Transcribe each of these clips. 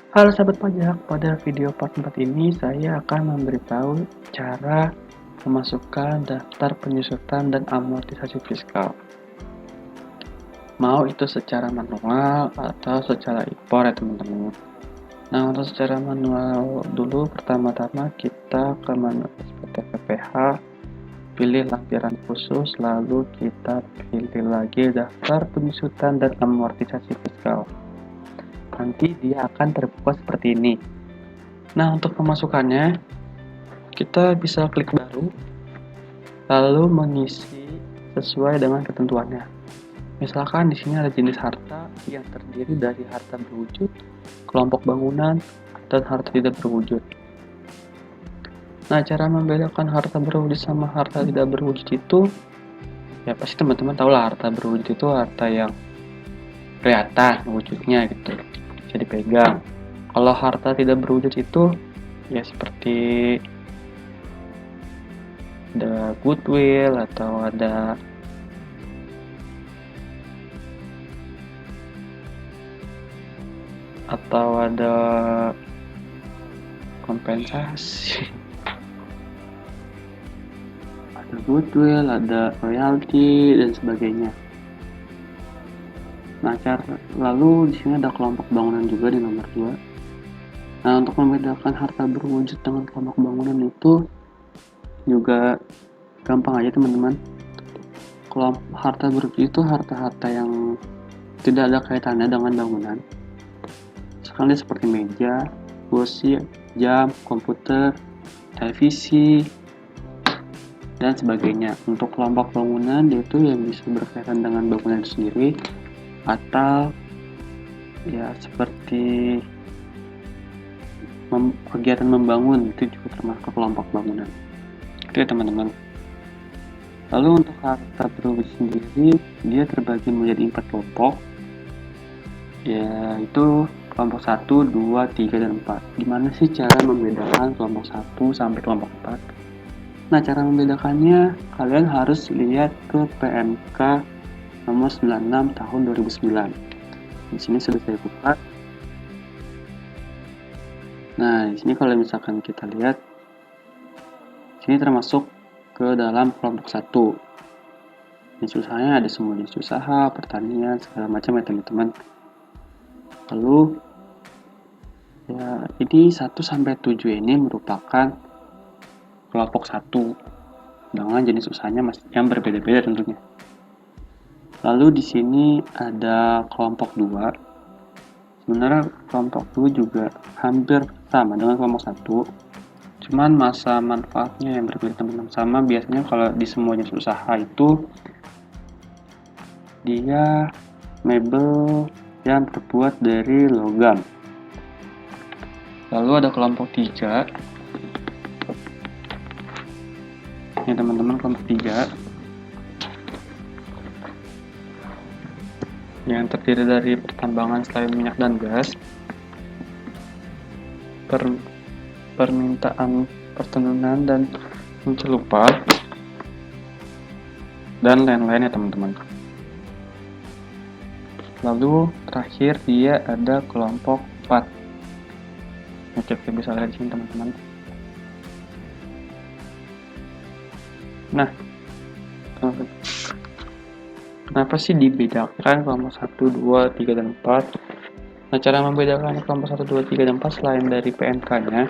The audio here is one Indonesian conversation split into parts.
Halo sahabat pajak, pada video part 4 ini saya akan memberitahu cara memasukkan daftar penyusutan dan amortisasi fiskal. Mau itu secara manual atau secara impor ya teman-teman. Nah, untuk secara manual dulu, pertama-tama kita ke menu SPT PPH, pilih lampiran khusus, lalu kita pilih lagi daftar penyusutan dan amortisasi fiskal. Nanti dia akan terbuka seperti ini. Nah, untuk pemasukannya, kita bisa klik baru, lalu mengisi sesuai dengan ketentuannya. Misalkan di sini ada jenis harta yang terdiri dari harta berwujud, kelompok bangunan, dan harta tidak berwujud. Nah, cara membedakan harta berwujud sama harta tidak berwujud itu, ya pasti teman-teman tahu lah, harta berwujud itu harta yang kelihatan wujudnya gitu, bisa dipegang. Kalau harta tidak berwujud itu, ya seperti ada goodwill atau ada kompensasi, ada goodwill, ada royalti dan sebagainya. Nah, lalu di sini ada kelompok bangunan juga di nomor 2. Nah, untuk membedakan harta berwujud dengan kelompok bangunan itu juga gampang aja teman-teman. Kelompok harta berwujud itu harta-harta yang tidak ada kaitannya dengan bangunan. Misalkan dia seperti meja, kursi, jam, komputer, televisi, dan sebagainya. Untuk kelompok bangunan itu yang bisa berkaitan dengan bangunan itu sendiri, atau ya seperti kegiatan membangun, itu juga termasuk kelompok bangunan. Oke teman-teman. Lalu untuk harta berwujud sendiri, dia terbagi menjadi 4 kelompok, yaitu kelompok 1, 2, 3, dan 4. Gimana sih cara membedakan kelompok 1 sampai kelompok 4? Nah, cara membedakannya, kalian harus lihat ke PMK nomor 96 tahun 2009. Di sini sudah saya buka. Nah, di sini kalau misalkan kita lihat, sini termasuk ke dalam kelompok 1. Jenis usahanya ada semua jenis usaha, pertanian, segala macam ya teman-teman. Lalu, ya ini 1 sampai 7 ini merupakan kelompok 1 dengan jenis usahanya yang berbeda-beda tentunya. Lalu di sini ada kelompok 2. Sebenarnya kelompok 2 juga hampir sama dengan kelompok 1. Cuman masa manfaatnya yang berbeda teman-teman. Sama biasanya kalau di semua jenis usaha itu dia mebel yang terbuat dari logam. Lalu ada kelompok 3. Ini teman-teman, kelompok 3 yang terdiri dari pertambangan selain minyak dan gas, permintaan pertenunan dan pencelupan, dan lain-lain ya teman-teman. Lalu terakhir dia ada kelompok 4. Oke, bisa lihat di sini teman-teman. Nah, kenapa sih dibedakan kelompok 1, 2, 3, dan 4? Nah, cara membedakan kelompok 1, 2, 3, dan 4 selain dari PMK-nya,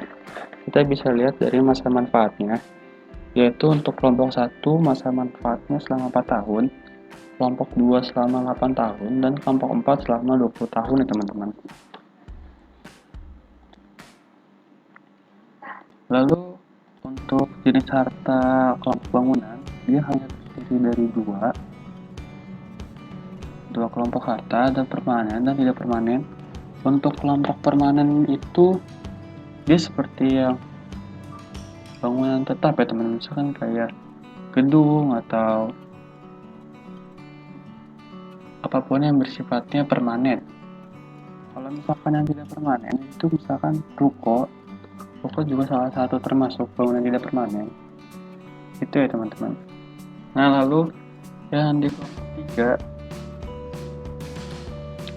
kita bisa lihat dari masa manfaatnya, yaitu untuk kelompok 1 masa manfaatnya selama 4 tahun, kelompok 2 selama 8 tahun, dan kelompok 4 selama 20 tahun ya teman-teman. Lalu untuk jenis harta kelompok bangunan, dia hanya terdiri dari dua kelompok harta, ada permanen dan tidak permanen. Untuk kelompok permanen itu dia seperti yang bangunan tetap ya teman-teman, misalkan kayak gedung atau apapun yang bersifatnya permanen. Kalau misalkan yang tidak permanen itu misalkan ruko juga salah satu termasuk bangunan tidak permanen. Itu ya teman-teman. Nah, lalu yang di kelompok 3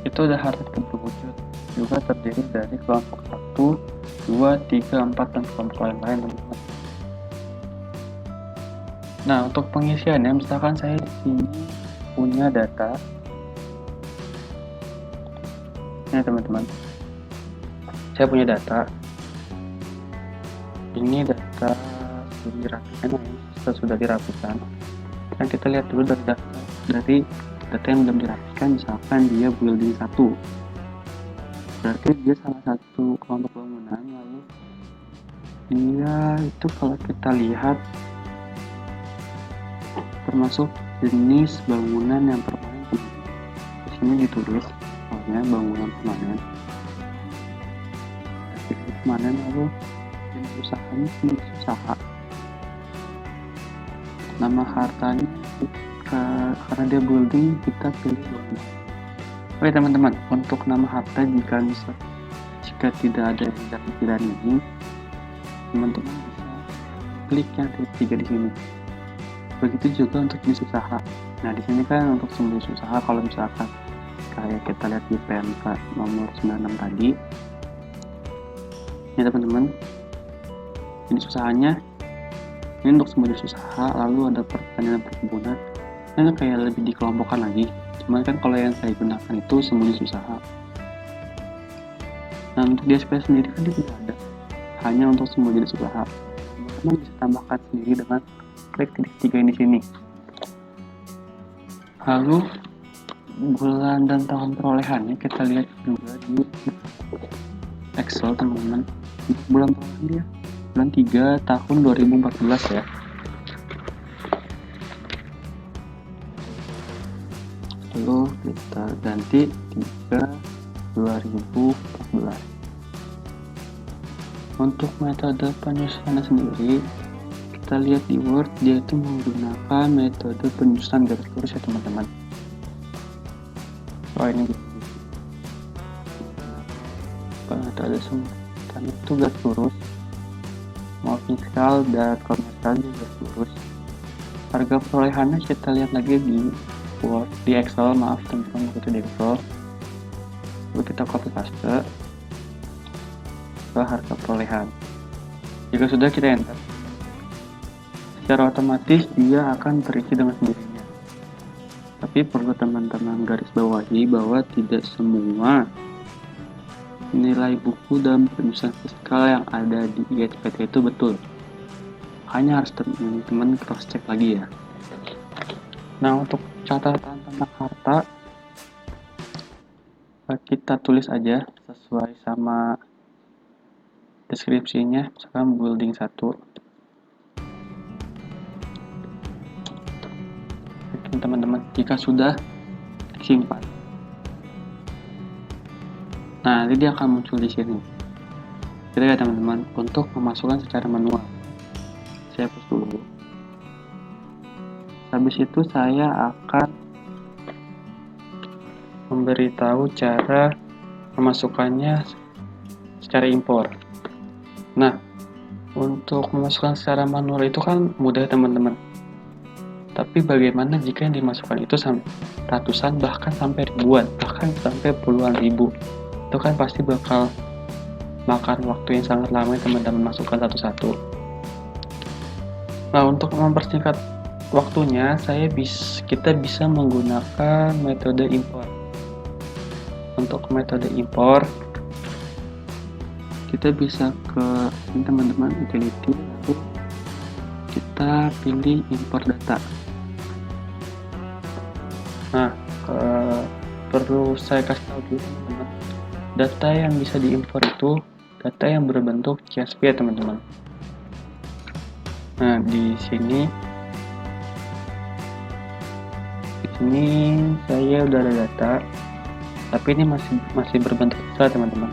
itu ada harta tidak berwujud. juga terdiri dari kelompok 1, 2, 3, 4, dan kelompok lain-lain, teman-teman. Nah, untuk pengisiannya, misalkan saya di sini punya data. Ini teman-teman, saya punya data. Ini data sudah dirapikan. Dan kita lihat dulu dari data yang belum dirapikan, misalkan dia building 1. Berarti dia salah satu kelompok bangunan, lalu dia itu kalau kita lihat termasuk jenis bangunan yang permanen. Di sini ditulis soalnya bangunan permanen. Permanen, lalu jenis usahanya jenis usaha. Nama hartanya karena dia building, kita pilih bangunan. Oke teman-teman, untuk nama harta jika tidak ada yang tidak pikiran ini, teman-teman bisa klik yang titik 3 di sini. Begitu juga untuk jenis usaha. Nah, di sini kan untuk semua jenis usaha, kalau misalkan kayak kita lihat di PMK nomor 96 tadi. Ini teman-teman, jenis usahanya ini untuk semua jenis usaha, lalu ada pertanian dan perkebunan. Ini kayak lebih dikelompokkan lagi. Cuman kan kalau yang saya gunakan itu semua jenis usaha. Nah, untuk di SPT sendiri kan dia tidak ada, hanya untuk semua jenis usaha. Teman-teman bisa tambahkan sendiri dengan klik titik 3 di sini. Lalu bulan dan tahun perolehannya kita lihat juga di Excel, teman-teman. Bulan perolehan dia bulan 3 tahun 2014 ya. Lalu kita ganti 3 2014. Untuk metode penyusunan sendiri, kita lihat di Word, dia itu menggunakan metode penyusunan garis lurus ya teman-teman. Oh, ini metode semuanya itu garis lurus, mau fiskal dan komersial juga garis lurus. Harga perolehannya kita lihat lagi di Word, di Excel, maaf teman-teman, itu di Excel. Lalu kita copy paste ke harga perolehan. Jika sudah, kita enter. Secara otomatis dia akan terisi dengan sendirinya. Tapi perlu teman-teman garis bawahi bahwa tidak semua nilai buku dalam penyusunan fiskal yang ada di ISPT itu betul. Hanya harus teman-teman cross check lagi ya. Nah, untuk catatan tentang harta kita tulis aja sesuai sama deskripsinya, misalkan building 1. Teman-teman, jika sudah simpan. Nah, nanti dia akan muncul di sini. Jadi ya teman-teman, untuk memasukkan secara manual, saya hapus dulu. Habis itu saya akan memberitahu cara memasukkannya secara impor. Nah, untuk memasukkan secara manual itu kan mudah teman-teman. Tapi bagaimana jika yang dimasukkan itu sampai ratusan, bahkan sampai ribuan, bahkan sampai puluhan ribu? Itu kan pasti bakal makan waktu yang sangat lama teman-teman masukkan satu-satu. Nah, untuk mempersingkat waktunya, kita bisa menggunakan metode impor. Untuk metode impor, kita bisa ke ini teman-teman, utility, lalu kita pilih impor data. Nah, perlu saya kasih tahu dulu teman-teman, data yang bisa diimpor itu data yang berbentuk CSV ya teman-teman. Nah, di sini saya udah ada data, tapi ini masih berbentuk Excel teman-teman.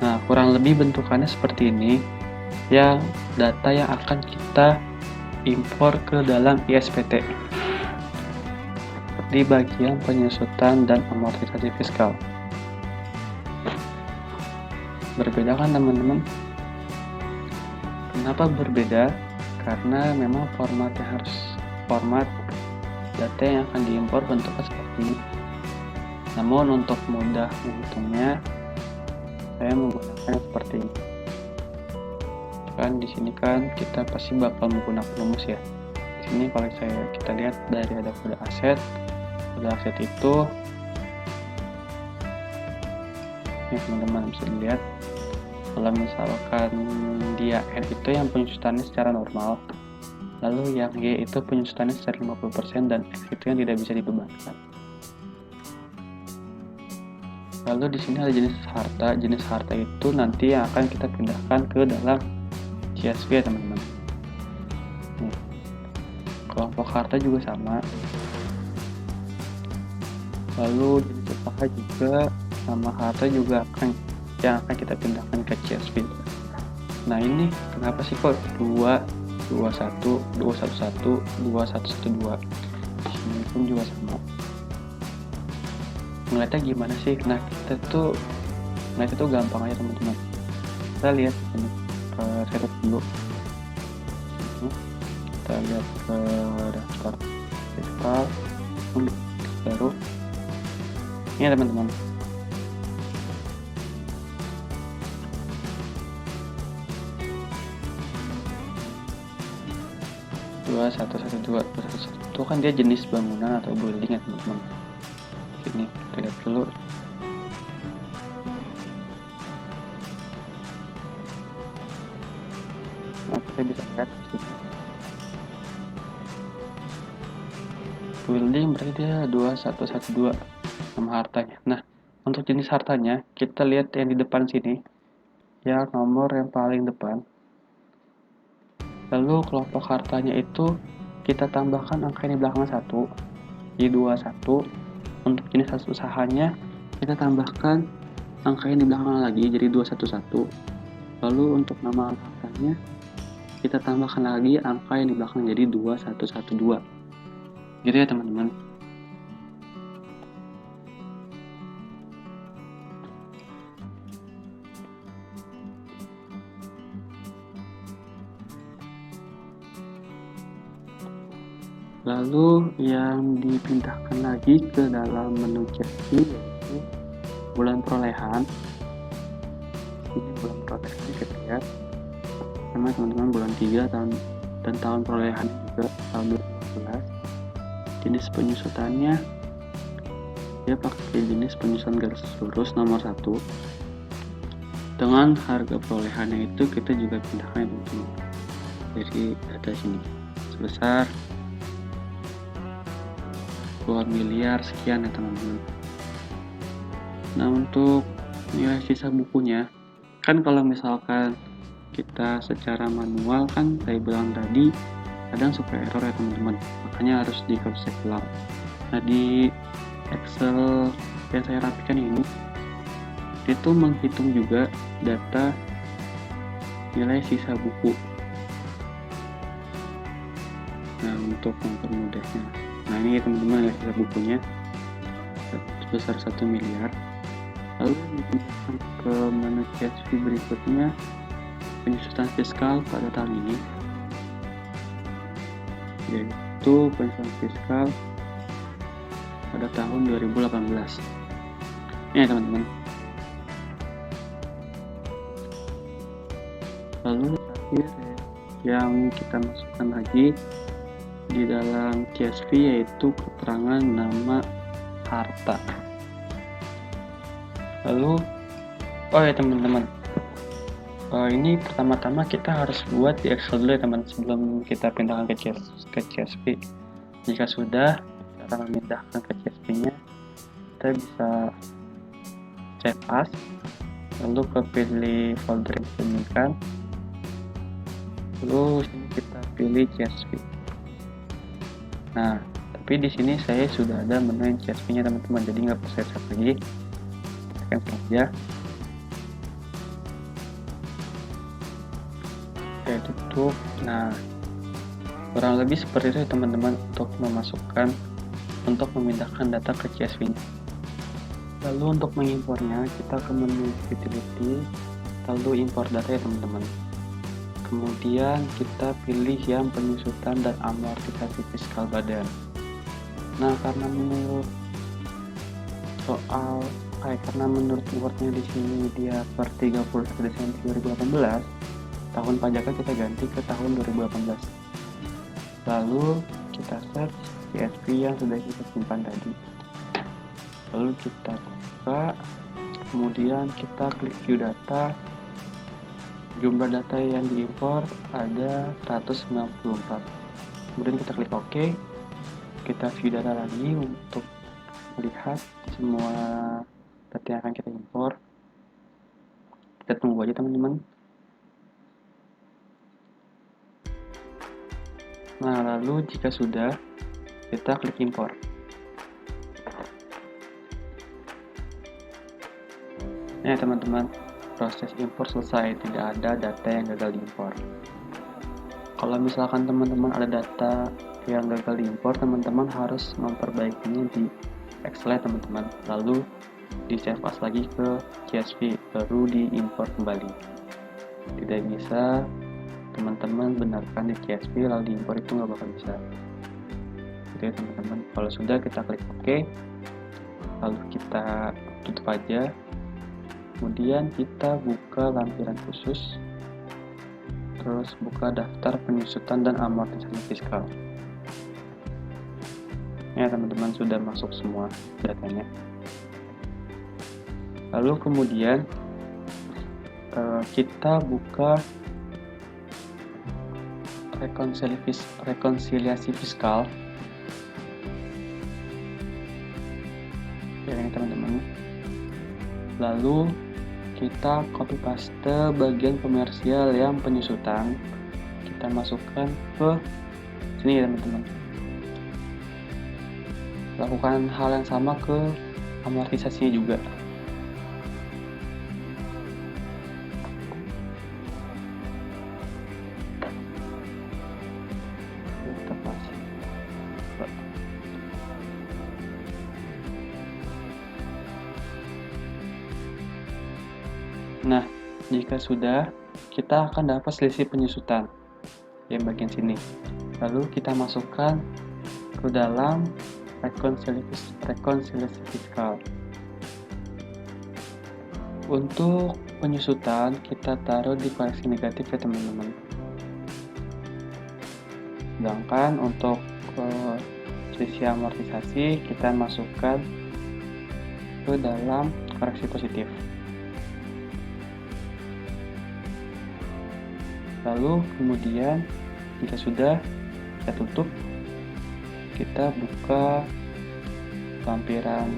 Nah, kurang lebih bentukannya seperti ini, yang data yang akan kita impor ke dalam ISPT di bagian penyusutan dan amortisasi fiskal. Berbeda kan teman-teman? Kenapa berbeda? Karena memang format data yang akan diimpor bentuknya seperti ini. Namun untuk mudah menghitungnya, saya menggunakan seperti ini. Kan di sini kan kita pasti bakal menggunakan rumus ya. Di sini kalau kita lihat dari ada kode aset itu, ini teman-teman bisa dilihat, kalau misalkan dia N itu yang penyusutannya secara normal, lalu yang Y itu penyusutannya secara 50% dan X itu yang tidak bisa dibebankan. Lalu di sini ada jenis harta. Jenis harta itu nanti yang akan kita pindahkan ke dalam CSV ya teman-teman. Nih, kelompok harta juga sama. Lalu jenis usaha juga sama, harta juga yang akan kita pindahkan ke CSV. Nah ini kenapa sih kok 211 211 2112? Di sini pun juga sama. Ngeliatnya gimana sih? Nah kita tuh gampang aja teman-teman. Kita lihat ini setup dulu. Kita lihat ke daftar fiskal baru. Ini teman-teman. Itu kan dia jenis bangunan atau building ya teman-teman. Ini kita lihat dulu. Nah, kita bisa lihat di sini. Building berarti dia 2112 nama hartanya. Nah, untuk jenis hartanya kita lihat yang di depan sini, yang nomor yang paling depan. Lalu kelompok hartanya itu kita tambahkan angka yang di belakang 1 di 21. Untuk jenis hasil usahanya kita tambahkan angka yang di belakang lagi jadi 211. Lalu untuk nama hartanya kita tambahkan lagi angka yang di belakang jadi 2112. Gitu ya teman-teman. Lalu yang dipindahkan lagi ke dalam menu CSV yaitu bulan perolehan. Ini bulan perolehan kita lihat, sama teman-teman bulan 3 dan tahun perolehan juga tahun 2015. Jenis penyusutannya dia pakai jenis penyusutan garis lurus nomor 1. Dengan harga perolehannya itu kita juga pindahkan teman-teman. Jadi ada sini sebesar 2 miliar sekian ya teman-teman. Nah untuk nilai sisa bukunya, kan kalau misalkan kita secara manual kan saya bilang tadi kadang suka error ya teman-teman, makanya harus di cross check ulang. Nah di Excel yang saya rapikan ini itu menghitung juga data nilai sisa buku. Nah untuk mempermudahnya, nah ini ya teman-teman nilai sisa bukunya sebesar 1 miliar. Lalu dipindahkan ke menu CSV berikutnya, penyusutan fiskal pada tahun ini, yaitu penyusutan fiskal pada tahun 2018. Ini ya teman-teman. Lalu terakhir yang kita masukkan lagi di dalam CSV yaitu keterangan nama harta. Lalu oh ya teman-teman, ini pertama-tama kita harus buat di Excel dulu ya teman, sebelum kita pindahkan ke CSV. Jika sudah cara memindahkan ke CSV-nya, kita bisa cek as, lalu ke pilih folder yang kita inginkan, lalu sini kita pilih CSV. Nah, tapi di sini saya sudah ada menu CSV-nya teman-teman, jadi nggak perlu saya cek lagi. Tekan saja. Saya tutup. Nah, kurang lebih seperti itu ya teman-teman untuk memindahkan data ke CSV. Lalu untuk mengimpornya kita ke menu utility, lalu import data ya teman-teman. Kemudian kita pilih yang penyusutan dan amortisasi fiskal badan. Nah, karena menurut soal karena menurut wordnya di sini dia per 31 Desember 2018, tahun pajaknya kita ganti ke tahun 2018. Lalu kita search CSV yang sudah kita simpan tadi. Lalu kita buka, kemudian kita klik view data. Jumlah data yang diimpor ada 194. Kemudian kita klik OK. Kita view data lagi untuk melihat semua data yang akan kita impor. Kita tunggu aja teman-teman. Nah, lalu jika sudah, kita klik impor. Nah teman-teman, proses impor selesai, tidak ada data yang gagal diimpor. Kalau misalkan teman-teman ada data yang gagal diimpor, teman-teman harus memperbaikinya di Excel teman-teman, lalu di save as lagi ke CSV, baru diimpor kembali. Tidak bisa teman-teman benarkan di CSV lalu diimpor, itu nggak bakal bisa. Oke teman-teman, kalau sudah kita klik OK, lalu kita tutup aja. Kemudian kita buka lampiran khusus, terus buka daftar penyusutan dan amortisasi fiskal. Ya teman-teman, sudah masuk semua datanya. Lalu kemudian kita buka rekonsiliasi fiskal. Ya ini teman-teman. Lalu kita copy paste bagian komersial yang penyusutan, kita masukkan ke sini ya teman-teman. Lakukan hal yang sama ke amortisasinya juga. Nah, jika sudah, kita akan dapat selisih penyusutan yang bagian sini. Lalu kita masukkan ke dalam rekonsiliasi fiskal. Untuk penyusutan, kita taruh di koreksi negatif ya teman-teman. Sedangkan untuk selisih amortisasi, kita masukkan ke dalam koreksi positif. Lalu kemudian jika sudah, kita tutup, kita buka lampiran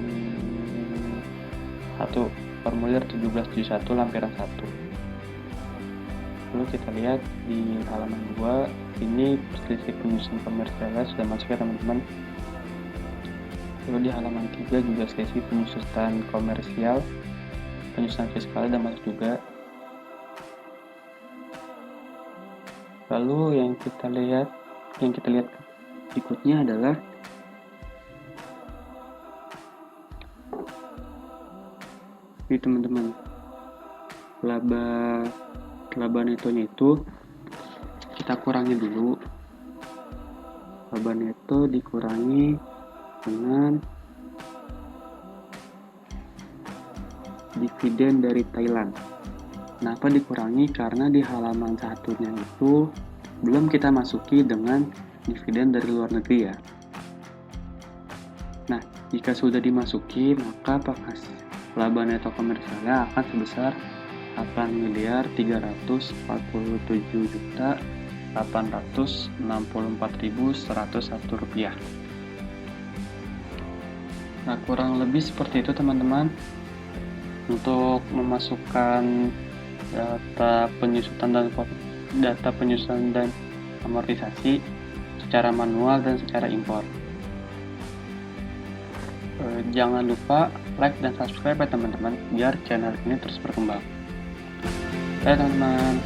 1, formulir 1771 lampiran 1. Lalu kita lihat di halaman 2, ini selisih penyusutan komersialnya sudah masuk ya teman-teman. Lalu di halaman 3 juga selisih penyusutan komersial, penyusutan fiskal sudah masuk juga. Lalu yang kita lihat berikutnya adalah ini teman-teman, laba netonya itu kita kurangi dulu. Laba neto dikurangi dengan dividen dari Thailand. Kenapa dikurangi? Karena di halaman satunya itu belum kita masuki dengan dividen dari luar negeri ya. Nah, jika sudah dimasuki, maka laba neto komersialnya akan sebesar 8.347.864.101 rupiah. Nah, kurang lebih seperti itu teman-teman. Untuk memasukkan data penyusutan dan amortisasi secara manual dan secara impor. Jangan lupa like dan subscribe ya teman-teman, biar channel ini terus berkembang. Teman-teman.